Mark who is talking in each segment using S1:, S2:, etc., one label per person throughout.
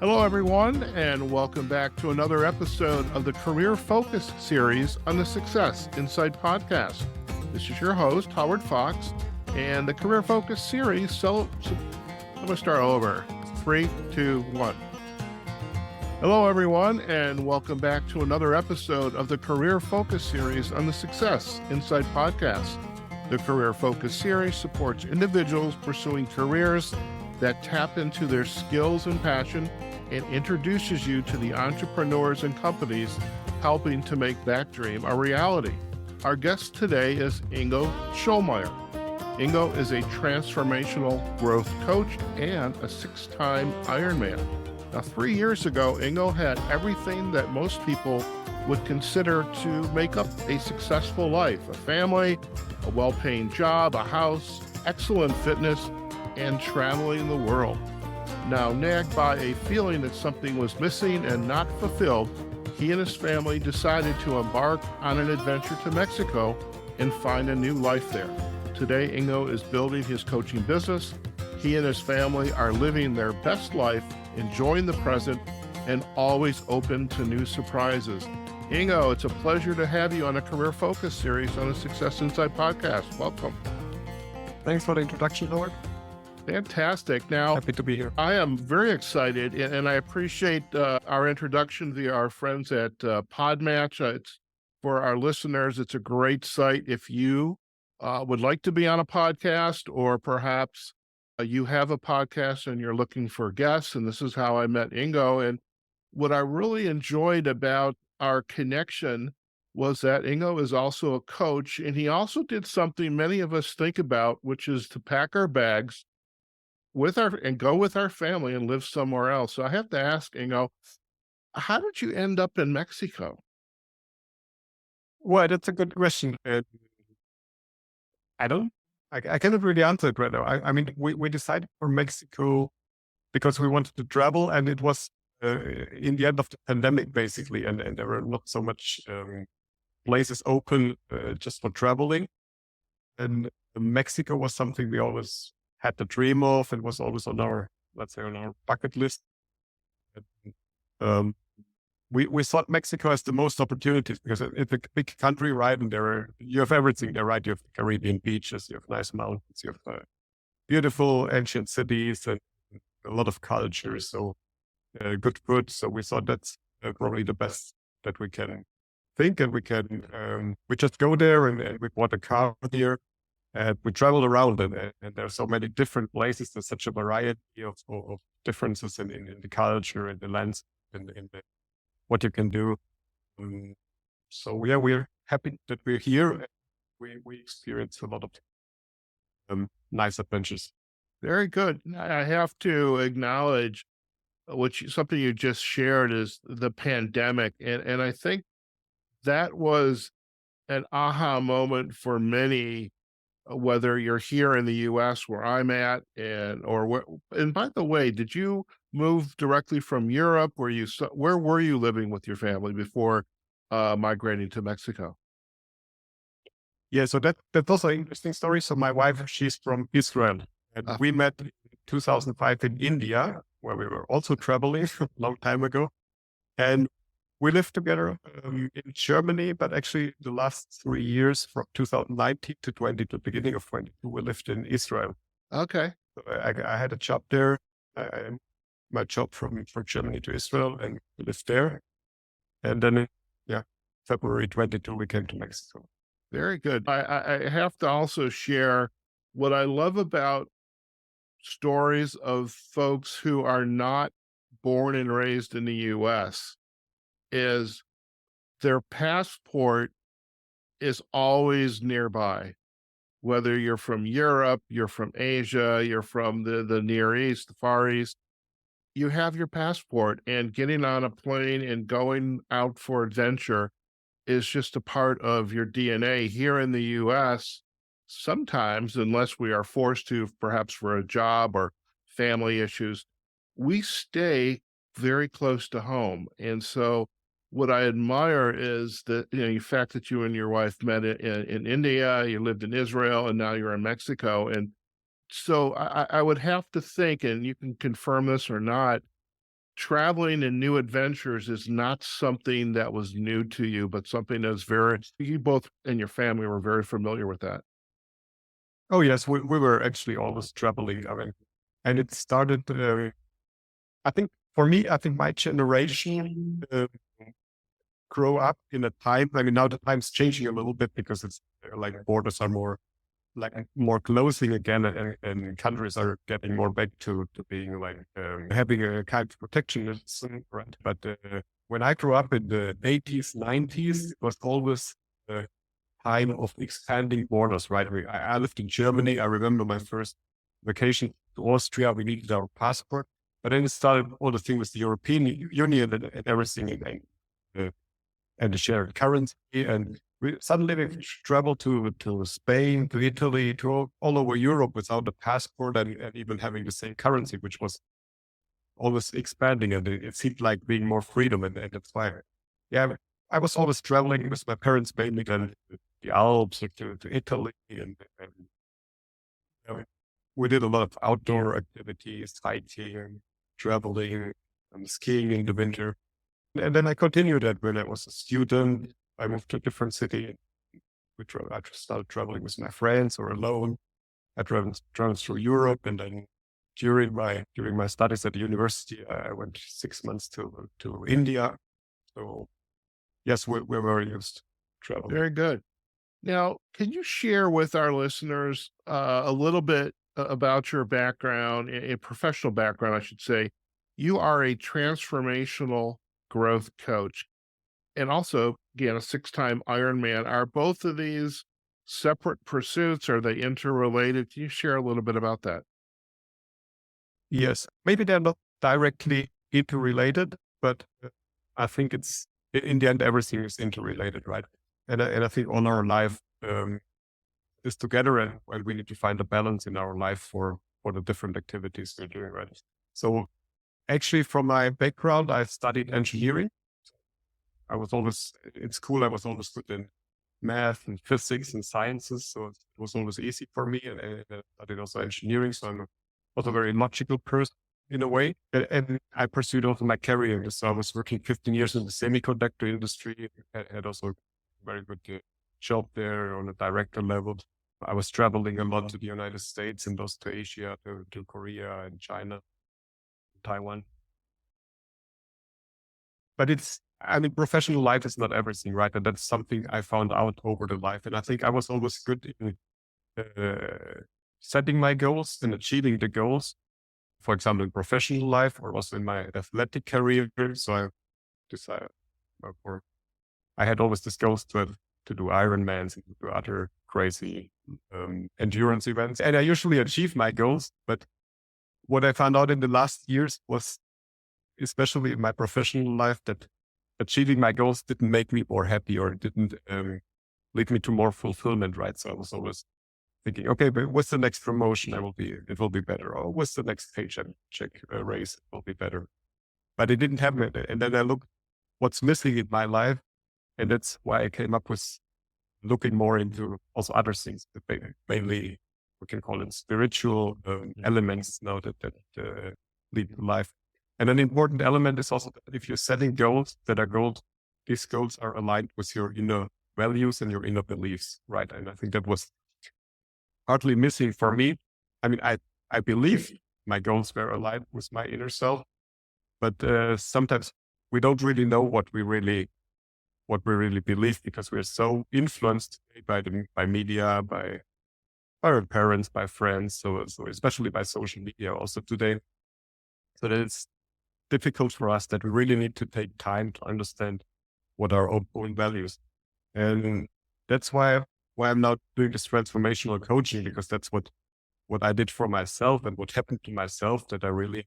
S1: Hello, everyone, and welcome back to another episode of the Career Focus series on the Success Insight podcast. This is your host, Howard Fox, and the Career Focus series. I'm going to start over. 3, 2, 1. Hello, everyone, and welcome back to another episode of the Career Focus series on the Success Insight podcast. The Career Focus series supports individuals pursuing careers that tap into their skills and passion and introduces you to the entrepreneurs and companies helping to make that dream a reality. Our guest today is Ingo Schulmeyer. Ingo is a transformational growth coach and a 6-time Ironman. Now, 3 years ago, Ingo had everything that most people would consider to make up a successful life: a family, a well-paying job, a house, excellent fitness, and traveling the world. Now, nagged by a feeling that something was missing and not fulfilled, he and his family decided to embark on an adventure to Mexico and find a new life there. Today, Ingo is building his coaching business. He and his family are living their best life, enjoying the present, and always open to new surprises. Ingo, it's a pleasure to have you on a Career Focus series on the Success Insight podcast. Welcome.
S2: Thanks for the introduction, Howard.
S1: Fantastic. Now,
S2: happy to be here.
S1: I am very excited, and I appreciate our introduction via our friends at Podmatch. For our listeners, it's a great site. If you would like to be on a podcast, or perhaps you have a podcast and you're looking for guests, and this is how I met Ingo. And what I really enjoyed about our connection was that Ingo is also a coach, and he also did something many of us think about, which is to pack our bags and go with our family and live somewhere else. So I have to ask, Ingo, how did you end up in Mexico?
S2: Well, that's a good question. I cannot really answer it right now. I mean, we decided for Mexico because we wanted to travel, and it was in the end of the pandemic, basically, and there were not so much places open just for traveling. And Mexico was something we always had the dream of, and was always on our, let's say, on our bucket list. We thought Mexico has the most opportunities because it's a big country, right? And you have everything there, right? You have the Caribbean beaches, you have nice mountains, you have beautiful ancient cities, and a lot of culture. So good food. So we thought that's probably the best that we can think, and we just go there, and we bought a car here. And we traveled around, and there are so many different places. There's such a variety of differences in the culture and the landscape and what you can do. So yeah, we're happy that we're here. We experience a lot of nice adventures.
S1: Very good. I have to acknowledge something you just shared is the pandemic. And I think that was an aha moment for many, whether you're here in the U.S. where I'm at, and by the way, did you move directly from Europe? Where were you living with your family before migrating to Mexico?
S2: Yeah, so that's also an interesting story. So my wife, she's from Israel, and we met in 2005 in India, where we were also traveling a long time ago. And we lived together in Germany, but actually the last 3 years, from 2019 to the beginning of 22, we lived in Israel.
S1: Okay.
S2: So I had a job there. My job from Germany to Israel, and we lived there. And then, February 22, we came to Mexico.
S1: Very good. I have to also share what I love about stories of folks who are not born and raised in the U.S. is their passport is always nearby. Whether you're from Europe, you're from Asia, you're from the Near East, the Far East, you have your passport, and getting on a plane and going out for adventure is just a part of your DNA. Here in the U.S., sometimes, unless we are forced to, perhaps for a job or family issues, we stay very close to home. And so what I admire is that, the fact that you and your wife met in India, you lived in Israel, and now you're in Mexico. And so I would have to think, and you can confirm this or not, traveling and new adventures is not something that was new to you, but something that's you both and your family were very familiar with that.
S2: Oh yes, we were actually always traveling. I mean, and it started. I think for me, I think my generation grew up in a time. I mean, now the time's changing a little bit because it's like borders are more more closing again, and countries are getting more back to being like having a kind of protectionism, right? But when I grew up in the 80s, 90s, it was always a time of expanding borders, right? I lived in Germany. I remember my first vacation to Austria. We needed our passport, but then it started all the thing with the European Union and everything, and the shared currency. And suddenly we traveled to Spain, to Italy, to all over Europe without a passport and even having the same currency, which was always expanding. And it seemed like being more freedom. And that's why, yeah, I was always traveling with my parents, mainly then to the Alps or to Italy. And you know, we did a lot of outdoor activities, hiking, traveling, and skiing in the winter. And then I continued that when I was a student. I moved to a different city. I just started traveling with my friends or alone. I traveled through Europe, and then during my studies at the university, I went 6 months to India. So yes, we're very used to traveling.
S1: Very good. Now, can you share with our listeners a little bit about your background, a professional background, I should say? You are a transformational growth coach and also, again, a 6-time Ironman. Are both of these separate pursuits? Are they interrelated? Can you share a little bit about that?
S2: Yes, maybe they're not directly interrelated, but I think it's in the end everything is interrelated, right? And I think all our life is together, and we need to find a balance in our life for the different activities we're doing, right? So actually, from my background, I studied engineering. I was always in school. I was always good in math and physics and sciences, so it was always easy for me. And I studied also engineering, so I'm also a very logical person in a way. And I pursued also my career. So I was working 15 years in the semiconductor industry. I had also a very good job there on a director level. I was traveling a lot to the United States and also to Asia, to Korea and China, Taiwan. But I mean, professional life is not everything, right? And that's something I found out over the life. And I think I was always good in setting my goals and achieving the goals. For example, in professional life or also in my athletic career. So I decided, or I had always this goals to do Ironmans and to do other crazy endurance events. And I usually achieve my goals. But what I found out in the last years was, especially in my professional life, that achieving my goals didn't make me more happy or didn't lead me to more fulfillment, right? So I was always thinking, okay, but what's the next promotion? It will be better. Or what's the next paycheck raise? It will be better. But it didn't happen. And then I looked what's missing in my life. And that's why I came up with looking more into also other things, mainly we can call it spiritual elements now that lead to life. And an important element is also that if you're setting goals these goals are aligned with your inner values and your inner beliefs, right? And I think that was partly missing for me. I mean, I believe my goals were aligned with my inner self, but sometimes we don't really know what we really believe because we're so influenced by media, by our parents, by friends, so especially by social media also today. So that it's difficult for us that we really need to take time to understand what our own values. And that's why I'm now doing this transformational coaching, because that's what I did for myself and what happened to myself, that I really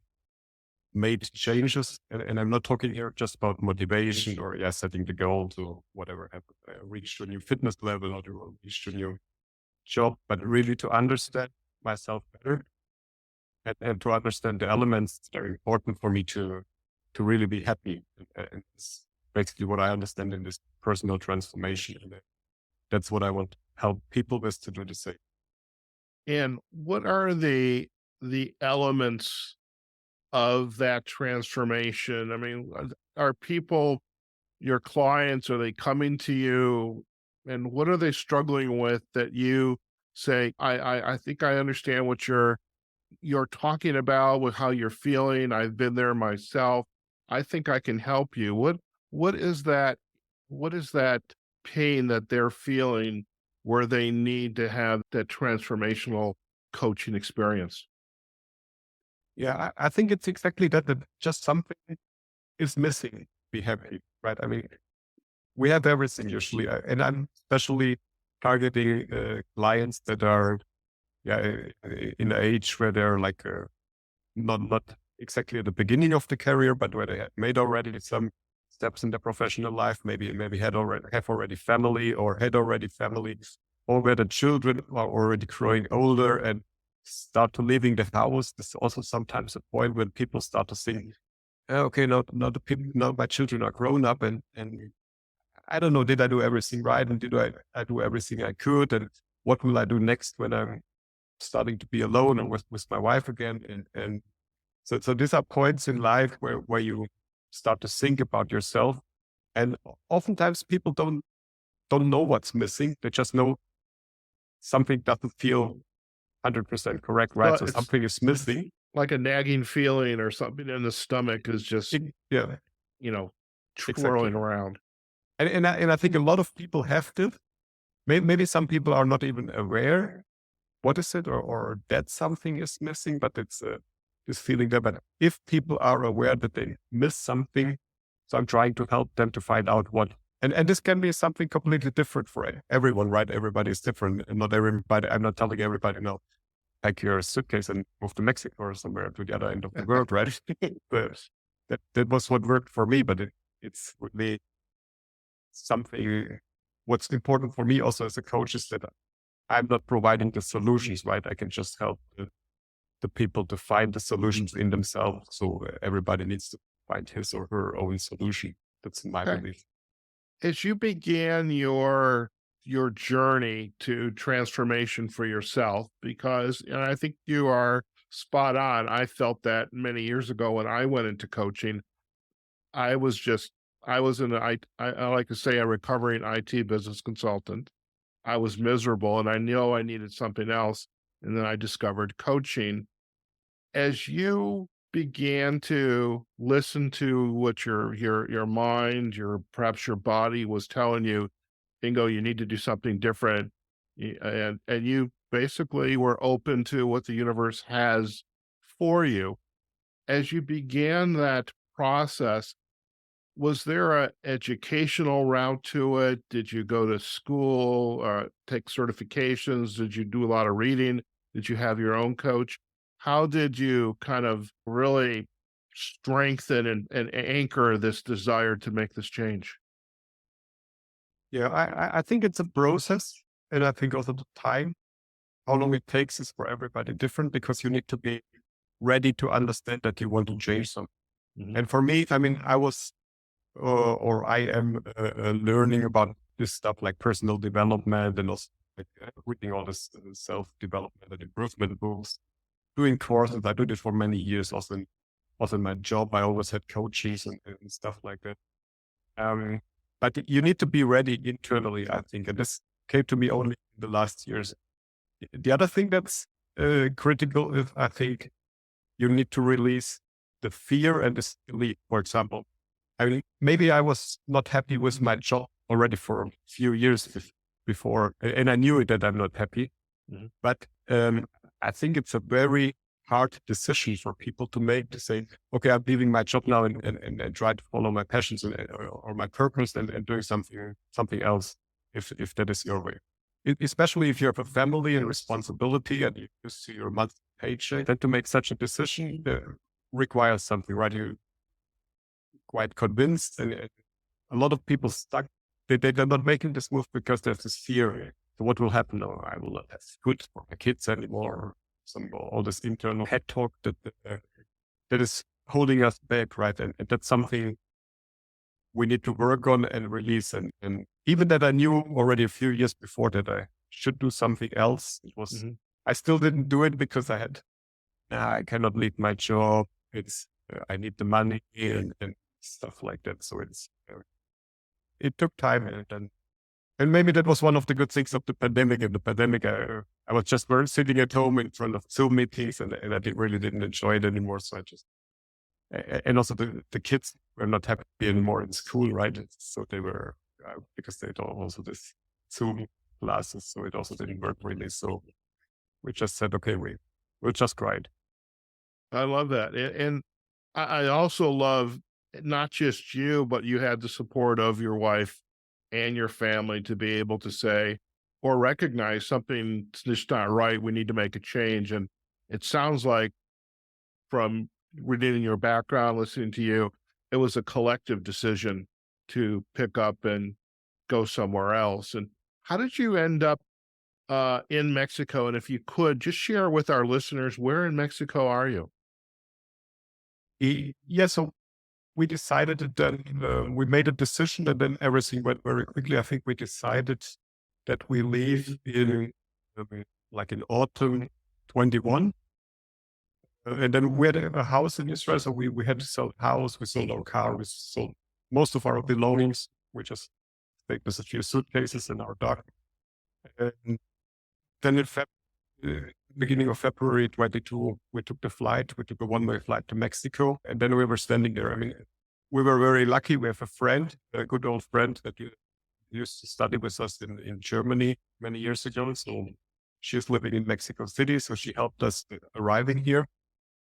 S2: made changes. And I'm not talking here just about motivation or setting the goal to whatever, reach to a new fitness level or to reach to a new job, but really to understand myself better and to understand the elements that are important for me to really be happy. And it's basically what I understand in this personal transformation. And that's what I want to help people with, to do the same.
S1: And what are the elements of that transformation? I mean, are people your clients, are they coming to you and what are they struggling with that you say, I think I understand what you're talking about with how you're feeling. I've been there myself. I think I can help you. What is that what is that pain that they're feeling where they need to have that transformational coaching experience?
S2: Yeah, I think it's exactly that, that just something is missing. Be happy, right? I mean, we have everything usually, and I'm especially targeting clients that are, yeah, in an age where they're like not exactly at the beginning of the career, but where they have made already some steps in their professional life, maybe have already family or had already families, or where the children are already growing older and start to leaving the house. There's also sometimes a point when people start to think, okay, now the people, now my children are grown up, and I don't know, did I do everything right? And did I do everything I could? And what will I do next when I'm starting to be alone and with my wife again? And so these are points in life where you start to think about yourself. And oftentimes people don't know what's missing. They just know something doesn't feel 100% correct, right?
S1: Well,
S2: So
S1: it's
S2: something is missing.
S1: like a nagging feeling or something in the stomach is just,
S2: Yeah,
S1: you know,
S2: exactly.
S1: twirling around.
S2: And I think a lot of people have this. Maybe some people are not even aware what is it, or that something is missing, but it's this feeling there. But if people are aware that they miss something, so I'm trying to help them to find out what, and this can be something completely different for everyone, right? Everybody is different, and not everybody. I'm not telling everybody, no, pack your suitcase and move to Mexico or somewhere to the other end of the world, right? But that was what worked for me, but it's really something. What's important for me also as a coach is that I'm not providing the solutions, right? I can just help the people to find the solutions in themselves. So everybody needs to find his or her own solution. That's my
S1: Okay.
S2: belief.
S1: As you began your journey to transformation for yourself, because and I think you are spot on. I felt that many years ago when I went into coaching. I was just I was in a I like to say a recovering IT business consultant. I was miserable and I knew I needed something else. And then I discovered coaching. As you began to listen to what your mind, your perhaps your body was telling you, Ingo, you need to do something different. And you basically were open to what the universe has for you. As you began that process, was there a educational route to it? Did you go to school, take certifications? Did you do a lot of reading? Did you have your own coach? How did you kind of really strengthen and anchor this desire to make this change?
S2: Yeah, I think it's a process. And I think also the time, how long it takes is for everybody different, because you need to be ready to understand that you want to change something.
S1: Mhm.
S2: And for me, I mean, I was, or I am learning about this stuff like personal development, and also like, reading all this self-development and improvement books, doing courses. I did it for many years. Also in my job, I always had coaches and stuff like that. Um, but you need to be ready internally, I think. And this came to me only in the last years. The other thing that's critical is, I think, you need to release the fear and the belief. For example, I mean, maybe I was not happy with my job already for a few years before, and I knew that I'm not happy.
S1: Mhm.
S2: But I think it's a very hard decision for people to make, to say, okay, I'm leaving my job now and try to follow my passions or my purpose, and doing something else, if that is your way. Especially if you have a family and responsibility and you see your monthly paycheck, then to make such a decision requires something, right? You're quite convinced, and a lot of people stuck. They're not making this move because there's this fear. So what will happen? Oh, I will not have food for my kids anymore. All this internal head talk that is holding us back, right? And that's something we need to work on and release. And even that I knew already a few years before that I should do something else.
S1: Mhm.
S2: I still didn't do it because I cannot leave my job. it's I need the money and stuff like that. So it took time, and maybe that was one of the good things of the pandemic. In the pandemic, I was just sitting at home in front of Zoom meetings, and I really didn't enjoy it anymore. So I just and also the kids were not happy anymore in school, right? So they were because they don't also this Zoom classes, so it also didn't work really. So we just said, okay, we'll just grind.
S1: I love that. And I also love not just you, but you had the support of your wife and your family to be able to say or recognize something's just not right. We need to make a change. And it sounds like from reading your background, listening to you, it was a collective decision to pick up and go somewhere else. And how did you end up in Mexico? And if you could just share with our listeners, where in Mexico are you?
S2: Yeah, so we decided that then we made a decision, and then everything went very quickly. I think we decided that we leave in like in autumn 21. And then we had a house in Israel, so we had to sell a house, we sold our car, we sold most of our belongings. We just take this a few suitcases and our dog. And then in beginning of February 22, we took the flight. We took a one-way flight to Mexico, and then we were standing there. I mean, we were very lucky. We have a friend, a good old friend that used to study with us in Germany many years ago. So she's living in Mexico City, so she helped us arriving here.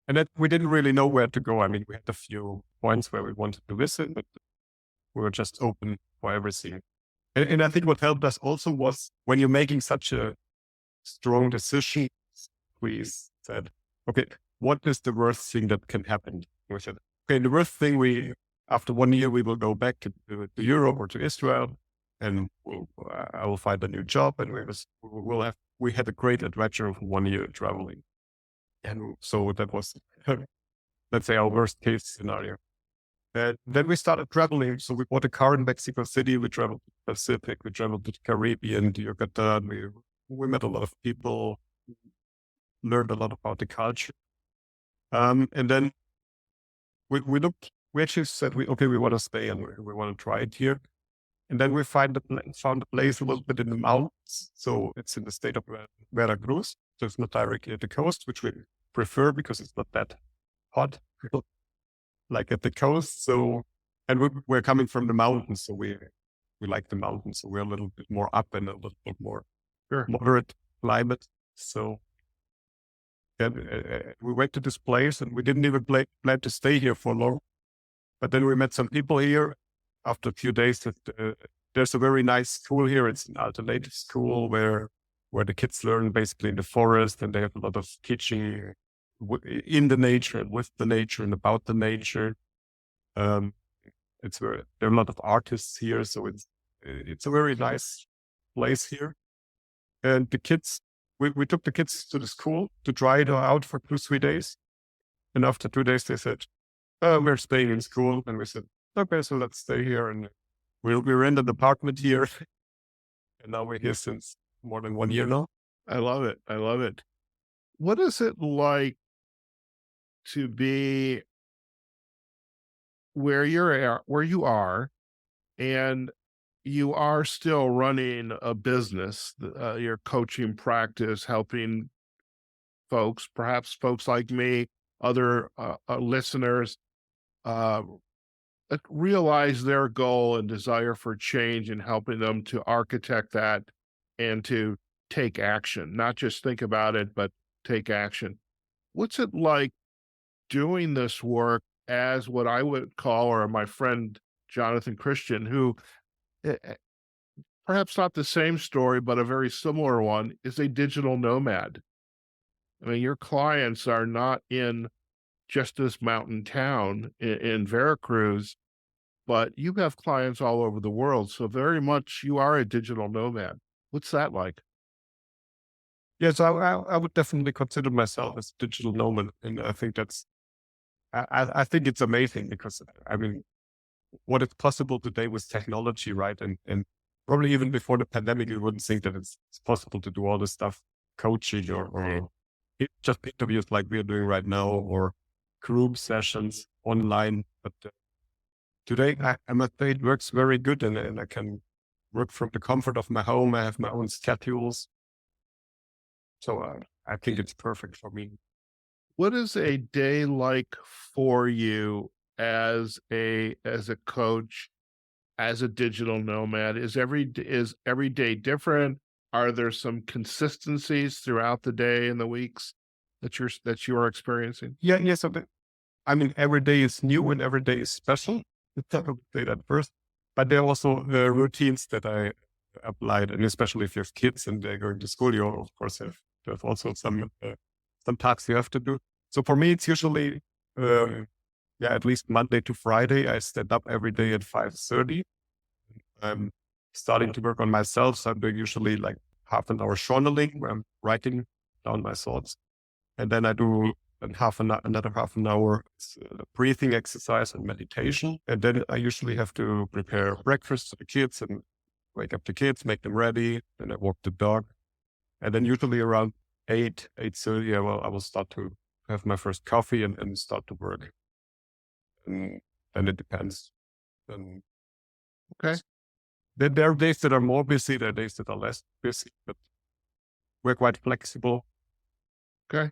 S2: And that we didn't really know where to go. I mean, we had a few points where we wanted to visit, but we were just open for everything. And I think what helped us also was when you're making such a strong decision, we said, okay, what is the worst thing that can happen? We said, okay, the worst thing after 1 year, we will go back to Europe or to Israel, and I will find a new job. And we had a great adventure of 1 year traveling. And so that was, let's say, our worst case scenario. And then we started traveling. So we bought a car in Mexico City. We traveled to the Pacific. We traveled to the Caribbean, to Yucatan. We met a lot of people, learned a lot about the culture. And then we actually said, we want to stay and we want to try it here. And then we found a place a little bit in the mountains. So it's in the state of Veracruz. So it's not directly at the coast, which we prefer because it's not that hot like at the coast. So, and we're coming from the mountains. So we like the mountains. So we're a little bit more up and a little bit more moderate climate. So we went to this place and we didn't even plan to stay here for long. But then we met some people here after a few days that there's a very nice school here. It's an alternative school where the kids learn basically in the forest, and they have a lot of teaching in the nature and with the nature and about the nature. There are a lot of artists here, so it's a very nice place here. And the kids, we took the kids to the school to try it out for 2-3 days. And after 2 days, they said, we're staying in school. And we said, okay, so let's stay here. And we rent an apartment here. And now we're here since more than 1 year now.
S1: I love it. I love it. What is it like to be where you are, and you are still running a business, your coaching practice, helping folks, perhaps folks like me, other listeners, realize their goal and desire for change, and helping them to architect that and to take action, not just think about it, but take action. What's it like doing this work as what I would call, or my friend Jonathan Christian, who perhaps not the same story, but a very similar one, is a digital nomad? I mean, your clients are not in just this mountain town in Veracruz, but you have clients all over the world. So very much you are a digital nomad. What's that like?
S2: Yes, I would definitely consider myself as a digital nomad. And I think I think it's amazing because, I mean, what is possible today with technology, right? And probably even before the pandemic, you wouldn't think that it's possible to do all this stuff, coaching or just interviews like we're doing right now, or group sessions online. But today, I must say it works very good, and I can work from the comfort of my home. I have my own schedules. So I think it's perfect for me.
S1: What is a day like for you as a coach, as a digital nomad? Is every day different? Are there some consistencies throughout the day and the weeks that you're experiencing?
S2: Yeah. So I mean, every day is new and every day is special. I would say that first. But there are also routines that I applied, and especially if you have kids and they're going to school, you of course have also some tasks you have to do. So for me, it's usually at least Monday to Friday. I stand up every day at 5:30. I'm starting to work on myself, so I'm doing usually like half an hour journaling where I'm writing down my thoughts, and then I do another half an hour breathing exercise and meditation. And then I usually have to prepare breakfast for the kids and wake up the kids, make them ready. Then I walk the dog. And then usually around 8:30, I will start to have my first coffee and start to work. And then it depends. And
S1: Okay.
S2: there are days that are more busy, there are days that are less busy, but we're quite flexible.
S1: Okay.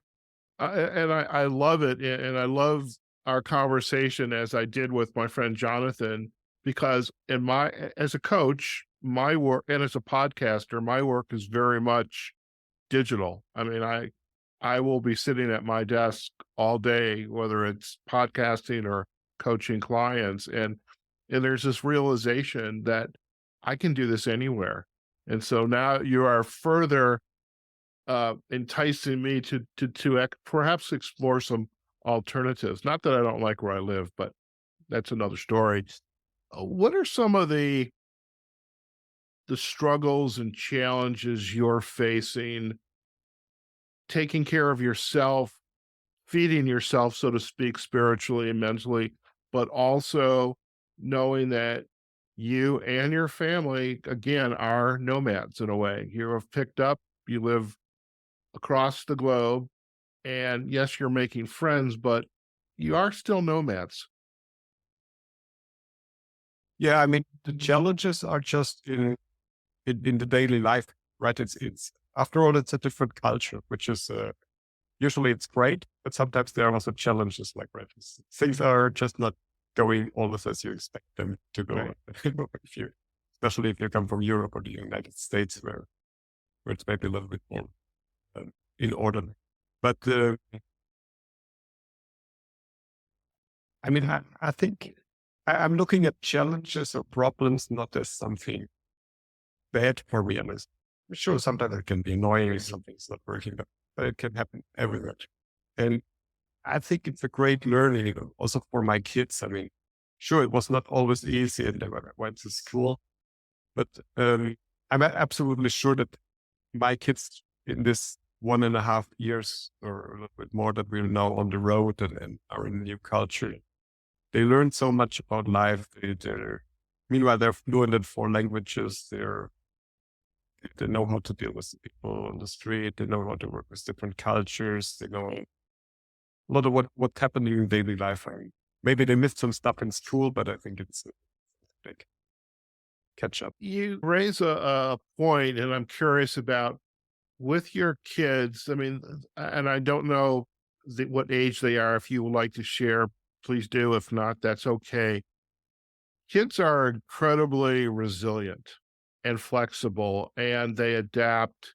S1: I love it, and I love our conversation as I did with my friend Jonathan, because as a coach, my work, and as a podcaster, my work is very much digital. I mean, I will be sitting at my desk all day, whether it's podcasting or coaching clients, and there's this realization that I can do this anywhere. And so now you are further enticing me to perhaps explore some alternatives. Not that I don't like where I live, but that's another story. What are some of the struggles and challenges you're facing taking care of yourself, feeding yourself, so to speak, spiritually and mentally, but also knowing that you and your family, again, are nomads in a way. You have picked up, you live across the globe, and yes, you're making friends, but you are still nomads.
S2: Yeah, I mean, the challenges are just in the daily life, right? It's after all, it's a different culture, which is usually it's great, but sometimes there are also challenges like right, things are just not going always as you expect them to go.
S1: Right.
S2: if you, especially if you come from Europe or the United States, where it's maybe a little bit more in order. But I mean, I think I'm looking at challenges or problems not as something bad for me. I'm sure sometimes it can be annoying if something's not working, but it can happen everywhere. And I think it's a great learning also for my kids. I mean, sure, it was not always easy and when I went to school, but I'm absolutely sure that my kids in this 1.5 years or a little bit more that we're now on the road and are in a new culture, they learn so much about life. Meanwhile, they're fluent in 4 languages. They know how to deal with the people on the street. They know how to work with different cultures. They know a lot of what's happening in daily life. I mean, maybe they missed some stuff in school, but I think it's a big catch up.
S1: You raise a point, and I'm curious about with your kids. I mean, and I don't know what age they are. If you would like to share, please do. If not, that's okay. Kids are incredibly resilient and flexible, and they adapt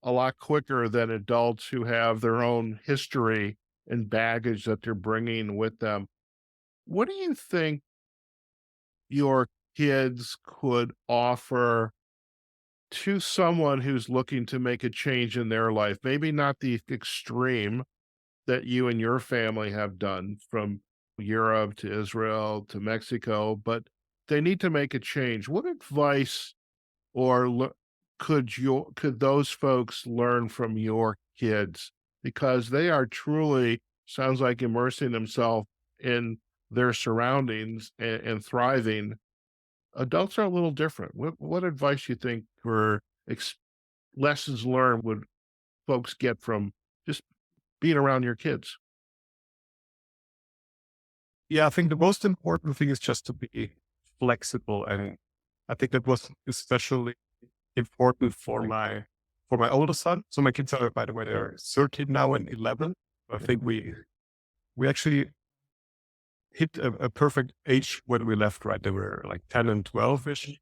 S1: a lot quicker than adults who have their own history and baggage that they're bringing with them. What do you think your kids could offer to someone who's looking to make a change in their life? Maybe not the extreme that you and your family have done from Europe to Israel to Mexico, but they need to make a change. What advice or could those folks learn from your kids, because they are truly, sounds like, immersing themselves in their surroundings and thriving. Adults are a little different. What advice you think or lessons learned would folks get from just being around your kids?
S2: Yeah, I think the most important thing is just to be flexible. And I think that was especially important for my older son. So my kids are, by the way, they're 13 now and 11. I think we actually hit a perfect age when we left, right? They were like 10 and 12-ish.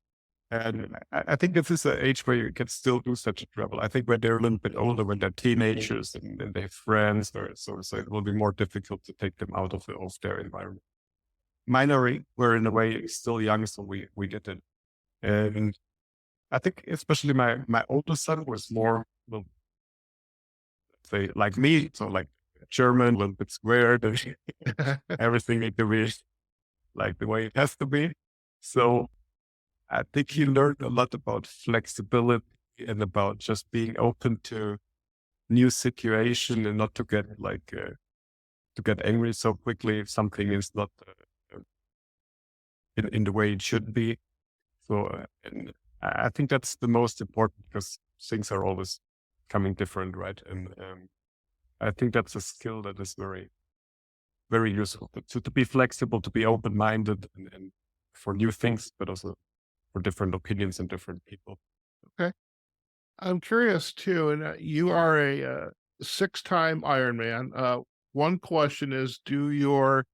S2: And I think this is an age where you can still do such a travel. I think when they're a little bit older, when they're teenagers and they have friends, so it will be more difficult to take them out of their environment. Minoring, we're in a way still young, so we did it. And I think especially my older son was more, well, say like me, so like German, a little bit squared, and everything need to be like the way it has to be. So I think he learned a lot about flexibility and about just being open to new situation and not to get to get angry so quickly if something is not in the way it should be. So, and I think that's the most important because things are always coming different, right? And I think that's a skill that is very, very useful to be flexible, to be open-minded and for new things, but also for different opinions and different people.
S1: Okay. I'm curious too, and you are a six-time Ironman. One question is, do your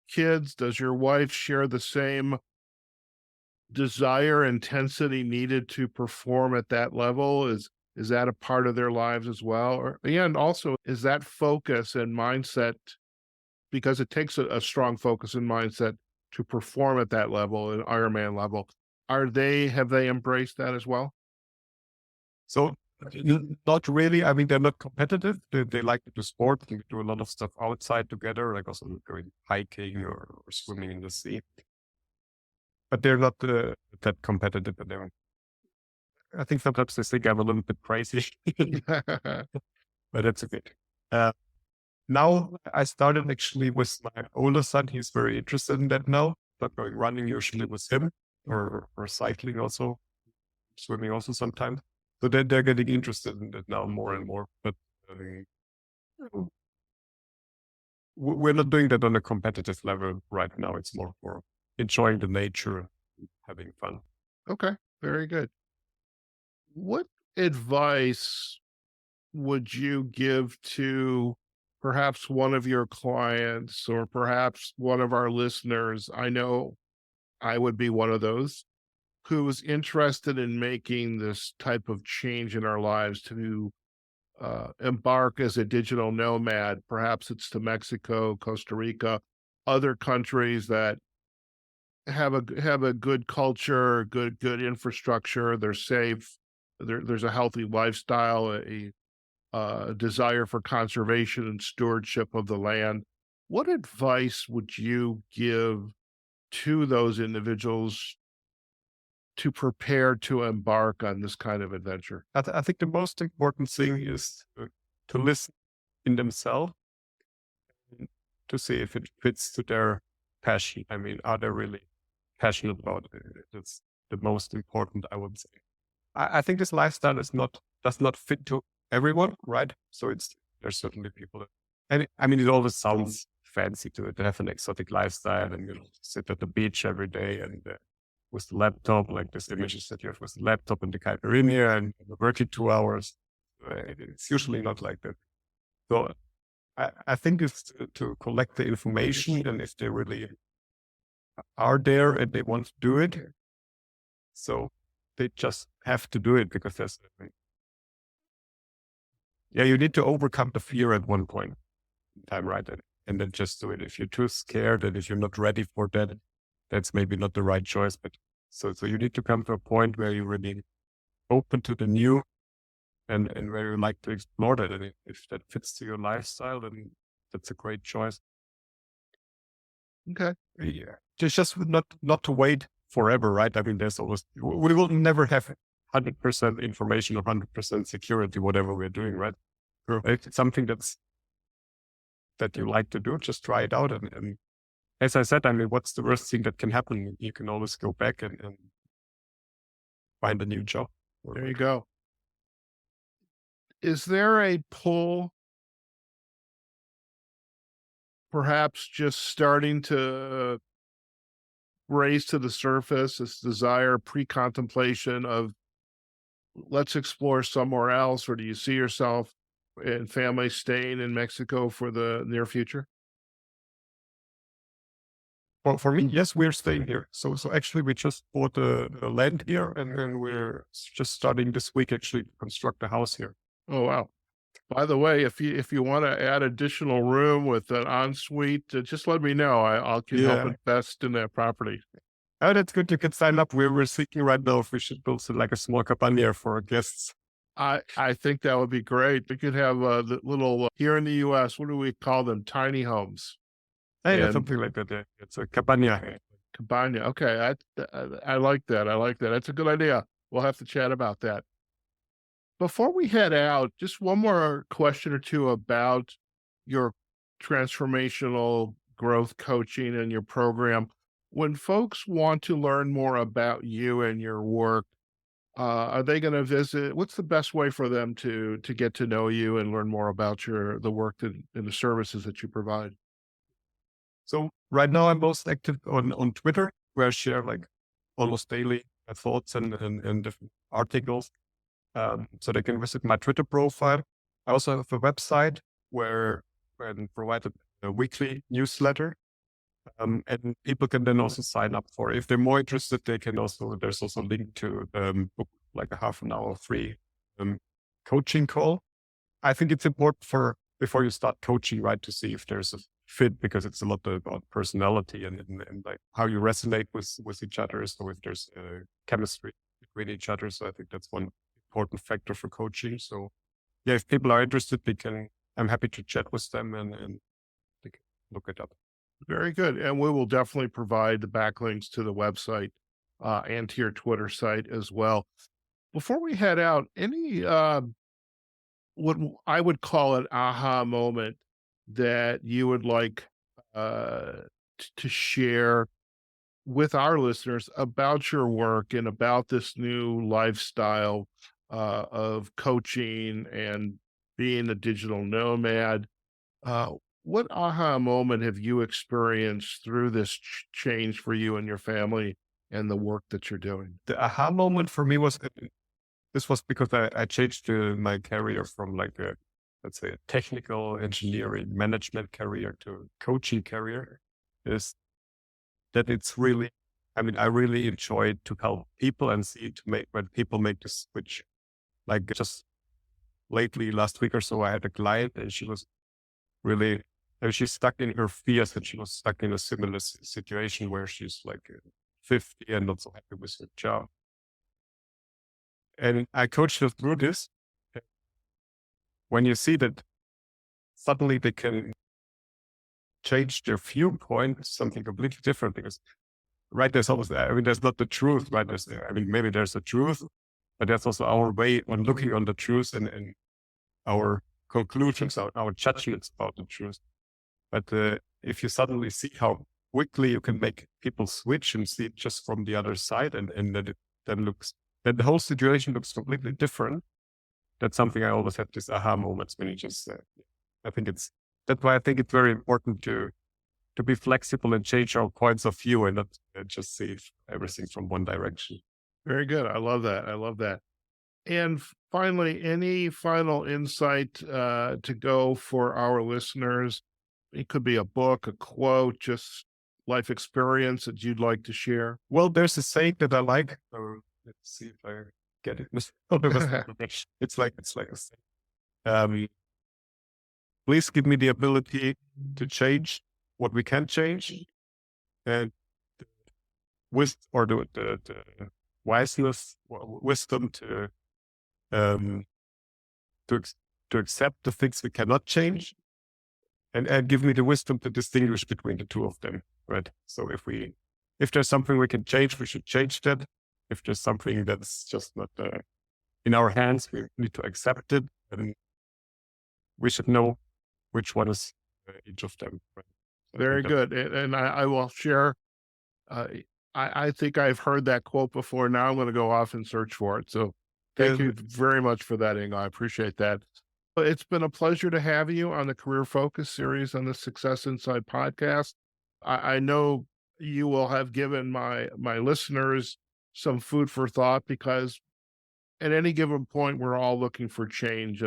S1: kids, does your wife share the same desire, intensity needed to perform at that level? Is that a part of their lives as well? Or, and also, is that focus and mindset, because it takes a strong focus and mindset to perform at that level, an Ironman level. Have they embraced that as well?
S2: So not really. I mean, they're not competitive. They like to do sport. They do a lot of stuff outside together, like also going hiking or swimming in the sea. But they're not that competitive. But I think sometimes they think I'm a little bit crazy, but that's okay. Uh, Now I started actually with my older son. He's very interested in that now. But going running usually with him or cycling also, swimming also sometimes. So they're getting interested in it now more and more. But we're not doing that on a competitive level right now. It's more for enjoying the nature, having fun.
S1: Okay, very good. What advice would you give to perhaps one of your clients or perhaps one of our listeners? I know I would be one of those who is interested in making this type of change in our lives to embark as a digital nomad. Perhaps it's to Mexico, Costa Rica, other countries that have a good culture, good infrastructure. They're safe. There's a healthy lifestyle, a desire for conservation and stewardship of the land. What advice would you give to those individuals to prepare to embark on this kind of adventure?
S2: I think the most important thing is to listen in themselves to see if it fits to their passion. I mean, are they really passionate about it? That's the most important, I would say. I think this lifestyle does not fit to everyone, right? So there's certainly people that, and I mean, it always sounds fancy to have an exotic lifestyle and sit at the beach every day and with the laptop, like this images that you have with the laptop and the caipirinha and working 2 hours. It's usually not like that. So I think it's to collect the information, and if they really are there and they want to do it, so they just have to do it because you need to overcome the fear at one point in time, right? And then just do it. If you're too scared and if you're not ready for that, that's maybe not the right choice. But so you need to come to a point where you're really open to the new and where you like to explore that. And if that fits to your lifestyle, then that's a great choice.
S1: Okay.
S2: Yeah. Just not to wait forever, right? I mean, there's always, we will never have 100% information or 100% security, whatever we're doing, right?
S1: True.
S2: If it's something that you like to do, just try it out. And as I said, I mean, what's the worst thing that can happen? You can always go back and find a new job.
S1: There you go. Is there a pull perhaps just starting to raise to the surface this desire, pre-contemplation of let's explore somewhere else, or do you see yourself and family staying in Mexico for the near future?
S2: Well, for me, yes, we're staying here. So actually, we just bought a land here, and then we're just starting this week actually to construct a house here.
S1: Oh, wow. By the way, if you want to add additional room with an ensuite, just let me know. I can help
S2: Yeah.
S1: invest in that property.
S2: Oh, that's good. You can sign up. We're thinking right now if we should build like a small cabana here for our guests.
S1: I think that would be great. We could have the little here in the U.S. What do we call them? Tiny homes
S2: Hey, yeah,
S1: and
S2: something like that. Yeah. It's a cabana.
S1: cabana. Okay, I like that. I like that. That's a good idea. We'll have to chat about that. Before we head out, just one more question or two about your transformational growth coaching and your program. When folks want to learn more about you and your work, are they going to visit? What's the best way for them to get to know you and learn more about the work and the services that you provide?
S2: So right now I'm most active on Twitter, where I share like almost daily my thoughts and different articles. So they can visit my Twitter profile. I also have a website where I provide a weekly newsletter. And people can then also sign up for it. If they're more interested, there's also a link to book like a half an hour free coaching call. I think it's important before you start coaching, right, to see if there's a fit, because it's a lot about personality and like how you resonate with each other. So if there's chemistry between each other. So I think that's one important factor for coaching. So yeah, if people are interested, I'm happy to chat with them and they can look it up.
S1: Very good. And we will definitely provide the backlinks to the website and to your Twitter site as well. Before we head out, any what I would call an aha moment that you would like to share with our listeners about your work and about this new lifestyle of coaching and being a digital nomad? Uh, what aha moment have you experienced through this change for you and your family and the work that you're doing?
S2: The aha moment for me was this was because I changed my career from like let's say a technical engineering management career to a coaching career. Is that it's really, I mean, I really enjoy to help people and see to make when people make the switch. Like just lately, last week or so, I had a client and she was really, she's stuck in her fears, and she was stuck in a similar situation where she's like 50 and not so happy with her job. And I coached her through this. When you see that suddenly they can change their viewpoint, something completely different, because right, there's always, I mean, there's not the truth, right? I mean, maybe there's a truth, but that's also our way on looking on the truth and our conclusions, our judgments about the truth. But if you suddenly see how quickly you can make people switch and see it just from the other side, and that it then the whole situation looks completely different. That's something I always have these aha moments when you just, that's why I think it's very important to be flexible and change our points of view and not just see everything from one direction.
S1: Very good. I love that. I love that. And finally, any final insight to go for our listeners? It could be a book, a quote, just life experience that you'd like to share.
S2: Well, there's a saying that I like. Let's see if I get it. It's like a saying. Please give me the ability to change what we can change, and the wisdom um, to accept the things we cannot change, and give me the wisdom to distinguish between the two of them. Right. So if there's something we can change, we should change that. If there's something that's just not in our hands, we need to accept it, and we should know which one is each of them. Right? So
S1: Very good. And I will share. Uh, I think I've heard that quote before. Now I'm going to go off and search for it. So thank you very much for that, Ingo. I appreciate that. It's been a pleasure to have you on the Career Focus series on the Success Inside podcast. I know you will have given my listeners some food for thought, because at any given point, we're all looking for change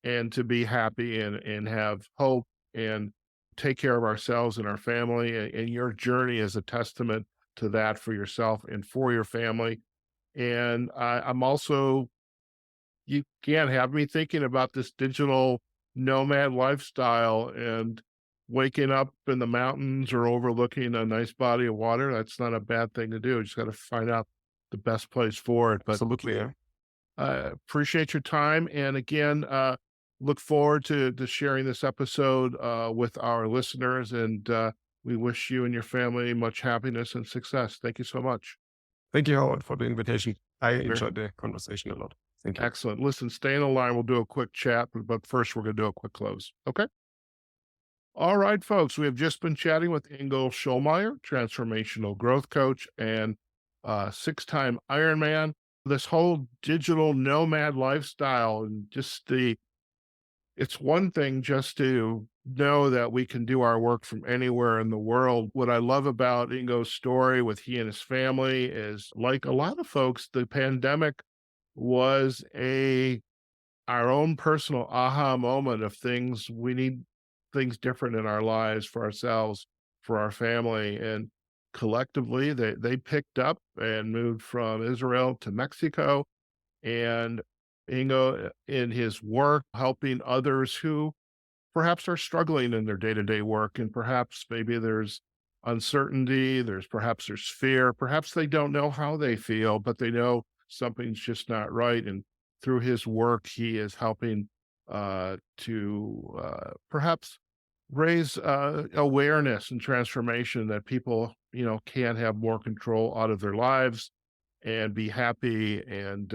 S1: and to be happy and have hope and take care of ourselves and our family. And your journey is a testament to that for yourself and for your family. And I'm also, you can't have me thinking about this digital nomad lifestyle and waking up in the mountains or overlooking a nice body of water. That's not a bad thing to do. You just got to find out the best place for it. But
S2: Absolutely. Yeah.
S1: appreciate your time. And again, look forward to sharing this episode with our listeners. And we wish you and your family much happiness and success. Thank you so much.
S2: Thank you, Howard, for the invitation. I
S1: Very
S2: enjoyed the conversation a lot. Thank you.
S1: excellent. Listen, stay in the line. We'll do a quick chat, but first we're going to do a quick close. Okay. All right, folks. We have just been chatting with Ingo Schulmeyer, transformational growth coach and six-time Ironman. This whole digital nomad lifestyle, and just it's one thing just to know that we can do our work from anywhere in the world. What I love about Ingo's story with he and his family is, like a lot of folks, the pandemic was our own personal aha moment of things. We need things different in our lives for ourselves, for our family. And collectively, they picked up and moved from Israel to Mexico. And Ingo, in his work, helping others who perhaps are struggling in their day-to-day work, and perhaps maybe there's uncertainty, perhaps there's fear, perhaps they don't know how they feel, but they know something's just not right. And through his work, he is helping to perhaps raise awareness and transformation that people, can have more control out of their lives and be happy, and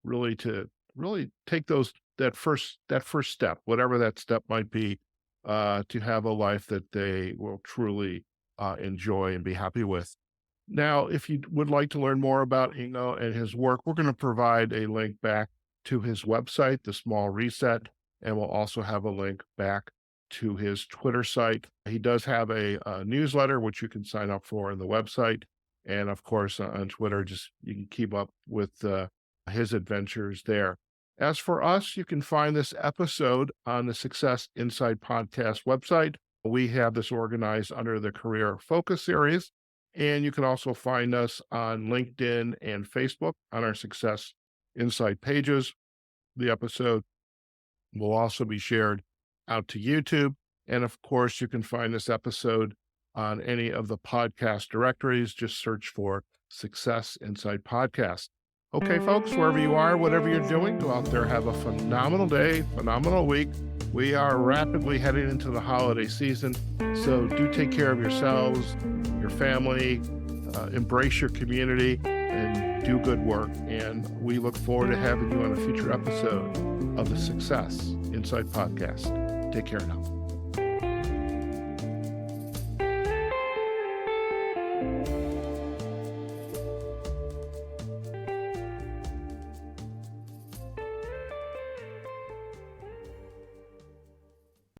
S1: really take that first step, whatever that step might be, to have a life that they will truly enjoy and be happy with. Now, if you would like to learn more about Ingo and his work, we're going to provide a link back to his website, The Small Reset, and we'll also have a link back to his Twitter site. He does have a newsletter, which you can sign up for on the website. And of course, on Twitter, you can keep up with his adventures there. As for us, you can find this episode on the Success Inside podcast website. We have this organized under the Career Focus series. And you can also find us on LinkedIn and Facebook on our Success Inside pages. The episode will also be shared out to YouTube. And of course, you can find this episode on any of the podcast directories. Just search for Success Inside Podcast. Okay, folks, wherever you are, whatever you're doing, go out there, have a phenomenal day, phenomenal week. We are rapidly heading into the holiday season, so do take care of yourselves, your family, embrace your community, and do good work. And we look forward to having you on a future episode of the Success Inside Podcast. Take care now.